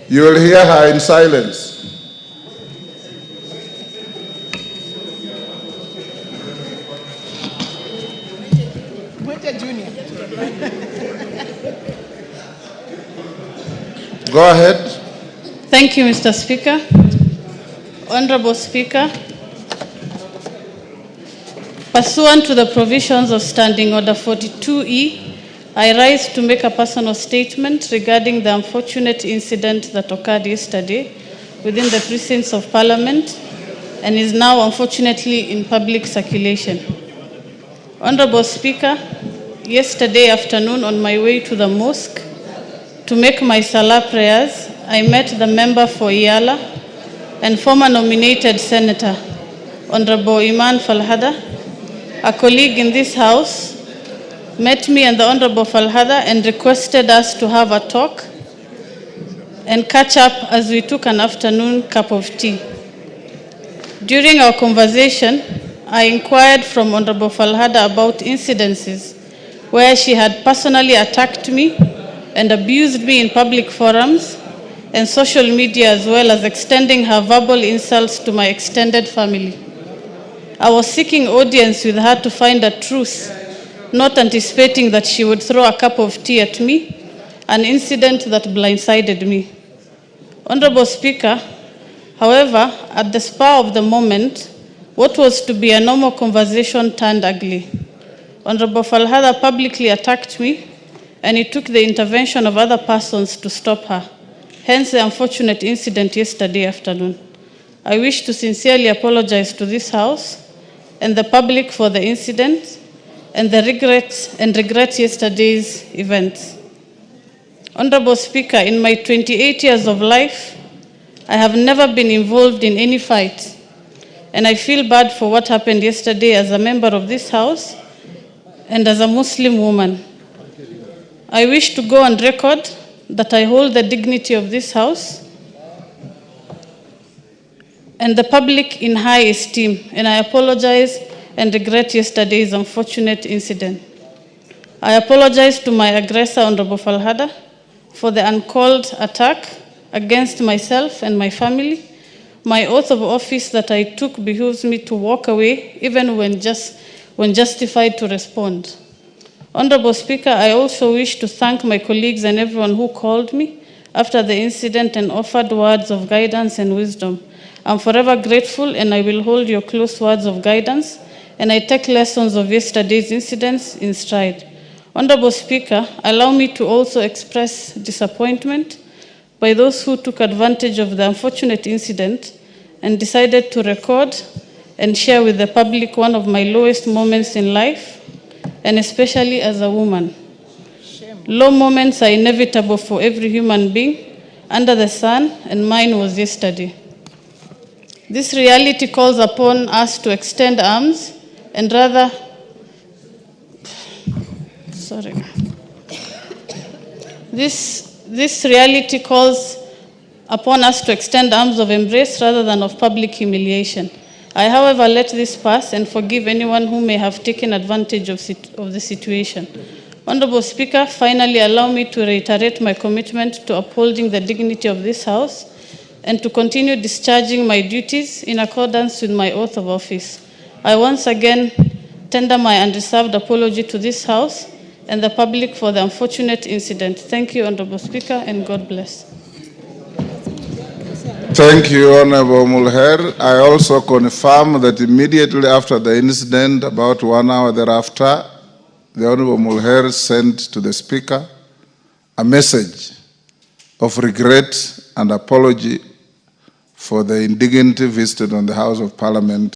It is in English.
You will hear her in silence. Go ahead. Thank you, Mr. Speaker. Honorable Speaker, pursuant to the provisions of Standing Order 42E, I rise to make a personal statement regarding the unfortunate incident that occurred yesterday within the precincts of Parliament and is now unfortunately in public circulation. Honorable Speaker, yesterday afternoon on my way to the mosque to make my Salah prayers, I met the member for Yala and former nominated Senator, Honorable Iman Falhada, a colleague in this House, met me and the Honorable Falhada and requested us to have a talk and catch up as we took an afternoon cup of tea. During our conversation, I inquired from Honorable Falhada about incidences where she had personally attacked me and abused me in public forums and social media, as well as extending her verbal insults to my extended family. I was seeking audience with her to find a truce, not anticipating that she would throw a cup of tea at me, an incident that blindsided me. Honorable Speaker, however, at the spur of the moment, what was to be a normal conversation turned ugly. Honorable Falhada publicly attacked me, and it took the intervention of other persons to stop her. Hence the unfortunate incident yesterday afternoon. I wish to sincerely apologize to this House and the public for the incident and regret yesterday's events. Honorable Speaker, in my 28 years of life, I have never been involved in any fight, and I feel bad for what happened yesterday as a member of this House and as a Muslim woman. I wish to go on record that I hold the dignity of this House and the public in high esteem, and I apologize and regret yesterday's unfortunate incident. I apologize to my aggressor, Honorable Falhada, for the uncalled attack against myself and my family. My oath of office that I took behooves me to walk away even when justified to respond. Honorable Speaker, I also wish to thank my colleagues and everyone who called me after the incident and offered words of guidance and wisdom. I'm forever grateful, and I will hold your close words of guidance, and I take lessons of yesterday's incidents in stride. Honorable Speaker, allow me to also express disappointment by those who took advantage of the unfortunate incident and decided to record and share with the public one of my lowest moments in life, and especially as a woman. Low moments are inevitable for every human being under the sun, and mine was yesterday. This reality calls upon us to extend arms and rather, This reality calls upon us to extend arms of embrace rather than of public humiliation. I, however, let this pass and forgive anyone who may have taken advantage of the situation. Honorable Speaker, finally allow me to reiterate my commitment to upholding the dignity of this House and to continue discharging my duties in accordance with my oath of office. I once again tender my unreserved apology to this House and the public for the unfortunate incident. Thank you, Honorable Speaker, and God bless. Thank you, Honorable Mulher. I also confirm that immediately after the incident, about 1 hour thereafter, the Honorable Mulher sent to the Speaker a message of regret and apology for the indignity visited on the House of Parliament